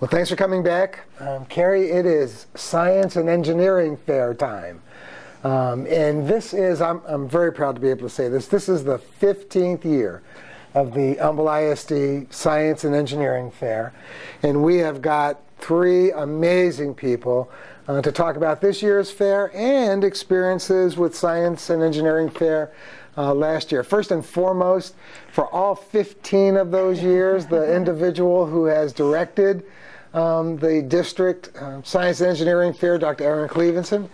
Well, thanks for coming back. Carrie, it is Science and Engineering Fair time. And this is, I'm very proud to be able to say this is the 15th year of the Humble ISD Science and Engineering Fair. And we have got three amazing people to talk about this year's fair and experiences with Science and Engineering Fair last year. First and foremost, for all 15 of those years, the individual who has directed the district Science and Engineering Fair, Dr. Aaron Clevenson.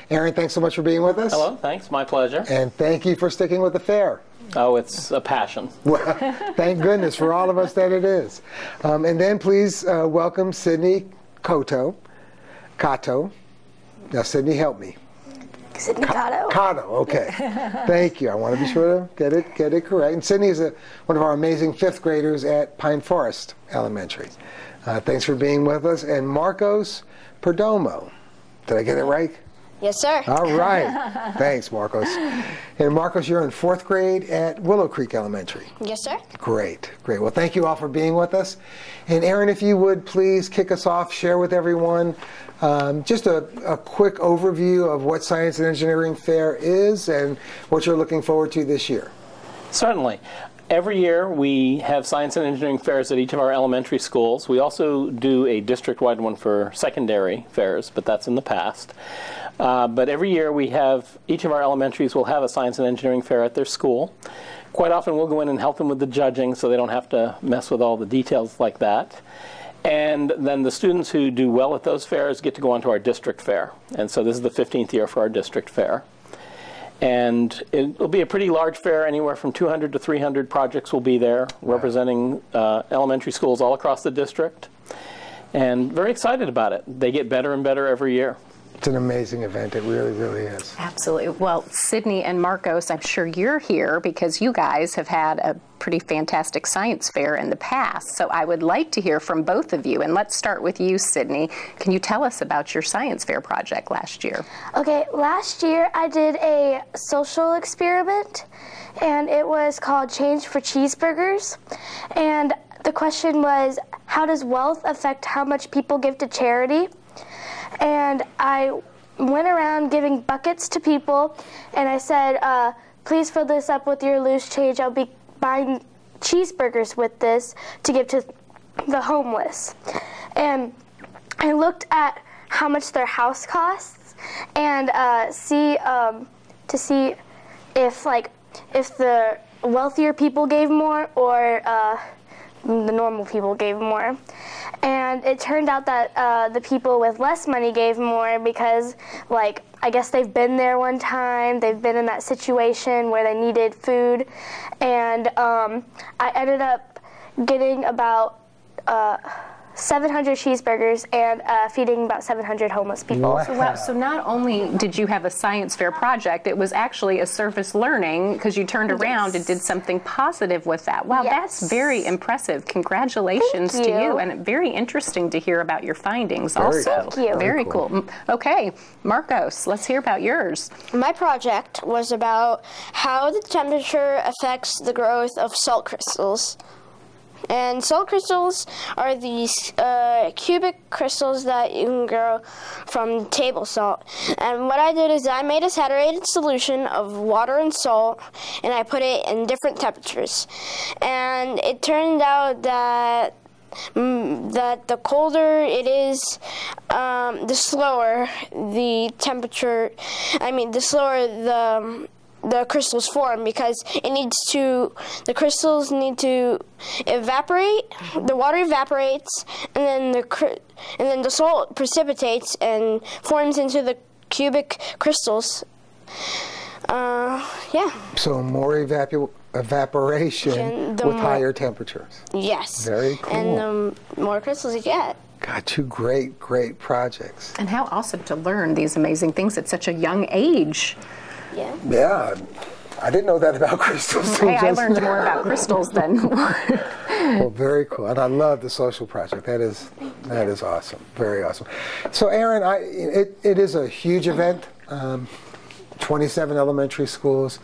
Aaron, thanks so much for being with us. Hello, thanks, my pleasure. And thank you for sticking with the fair. Oh, it's a passion. Well, thank goodness for all of us that it is. And then please welcome Sidney Cotto. Now, Sidney, help me. Sidney Cotto. Cotto, okay. Thank you. I want to be sure to get it correct. And Sidney is one of our amazing fifth graders at Pine Forest Elementary. Thanks for being with us. And Marcos Perdomo. Did I get it right? Yes, sir. All right. Thanks, Marcos. And Marcos, you're in fourth grade at Willow Creek Elementary. Yes, sir. Great, great. Well, thank you all for being with us. And Aaron, if you would please kick us off, share with everyone just a quick overview of what Science and Engineering Fair is and what you're looking forward to this year. Certainly. Every year we have Science and Engineering Fairs at each of our elementary schools. We also do a district-wide one for secondary fairs, but that's in the past. But every year we have, each of our elementaries will have a Science and Engineering Fair at their school. Quite often we'll go in and help them with the judging so they don't have to mess with all the details like that. And then the students who do well at those fairs get to go on to our district fair. And so this is the 15th year for our district fair. And it'll be a pretty large fair. Anywhere from 200 to 300 projects will be there, representing elementary schools all across the district. And very excited about it. They get better and better every year. It's an amazing event. It really, really is. Absolutely. Well, Sidney and Marcos, I'm sure you're here because you guys have had a pretty fantastic science fair in the past. So I would like to hear from both of you. And let's start with you, Sidney. Can you tell us about your science fair project last year? Okay, last year I did a social experiment, and it was called Change for Cheeseburgers. And the question was, how does wealth affect how much people give to charity? And I went around giving buckets to people, and I said, please fill this up with your loose change. I'll be buying cheeseburgers with this to give to the homeless. And I looked at how much their house costs and to see if the wealthier people gave more or the normal people gave more. And it turned out that the people with less money gave more because, I guess they've been there one time, they've been in that situation where they needed food, and I ended up getting about 700 cheeseburgers and feeding about 700 homeless people. Wow. So not only did you have a science fair project, it was actually a service learning because you turned around and did something positive with that. Wow, yes. That's very impressive. Congratulations to you. And very interesting to hear about your findings also. Thank you. Very cool. Okay, Marcos, let's hear about yours. My project was about how the temperature affects the growth of salt crystals. And salt crystals are these cubic crystals that you can grow from table salt. And what I did is I made a saturated solution of water and salt, and I put it in different temperatures. And it turned out that the colder it is, the slower the temperature, the slower the crystals form, because the crystals need to evaporate, the water evaporates, and then the salt precipitates and forms into the cubic crystals. Yeah. So more evaporation with higher temperatures. Yes. Very cool. And the more crystals you get. Got two great, great projects. And how awesome to learn these amazing things at such a young age. Yeah. Yeah. I didn't know that about crystals. Hey, I learned more about crystals than. Well, very cool. And I love the social project. That is awesome. Very awesome. So, Aaron, it is a huge event. 27 elementary schools,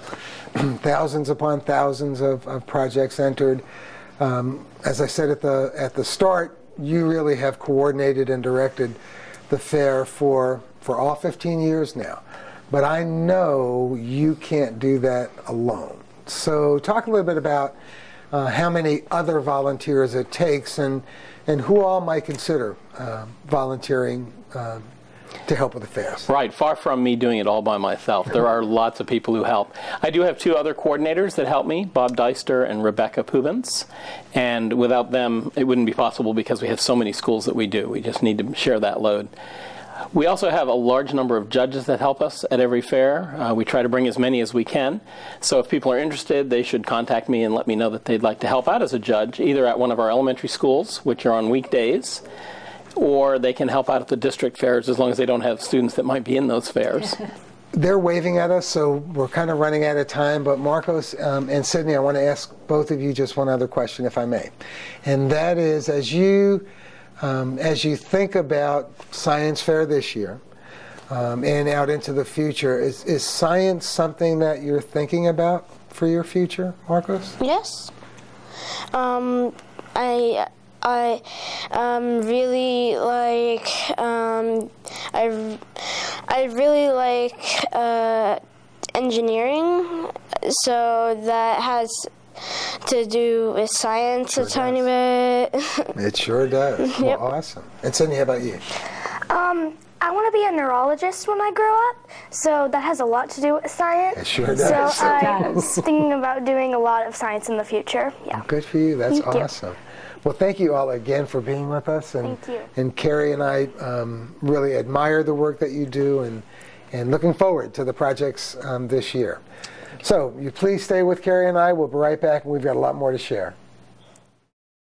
thousands upon thousands of projects entered. As I said at the start, you really have coordinated and directed the fair for all 15 years now. But I know you can't do that alone. So talk a little bit about how many other volunteers it takes and who all might consider volunteering to help with the fairs. Right, far from me doing it all by myself. There are lots of people who help. I do have 2 other coordinators that help me, Bob Deister and Rebecca Pubens. And without them, it wouldn't be possible because we have so many schools that we do. We just need to share that load. We also have a large number of judges that help us at every fair. We try to bring as many as we can. So if people are interested, they should contact me and let me know that they'd like to help out as a judge, either at one of our elementary schools, which are on weekdays, or they can help out at the district fairs as long as they don't have students that might be in those fairs. They're waving at us, so we're kind of running out of time. But Marcos and Sidney, I want to ask both of you just one other question, if I may. And that is, as you think about Science Fair this year and out into the future, is science something that you're thinking about for your future, Marcos? Yes. I really like I really like engineering, so that has to do with science a tiny bit. It sure does. Yep. Well, awesome. And Sidney, how about you? I want to be a neurologist when I grow up, so that has a lot to do with science. It sure does. So I'm thinking about doing a lot of science in the future. Yeah. Well, good for you. That's Thank you. awesome. Well, thank you all again for being with us. And, Thank you. And Carrie and I really admire the work that you do and looking forward to the projects this year. So you please stay with Carrie and I. We'll be right back, and we've got a lot more to share.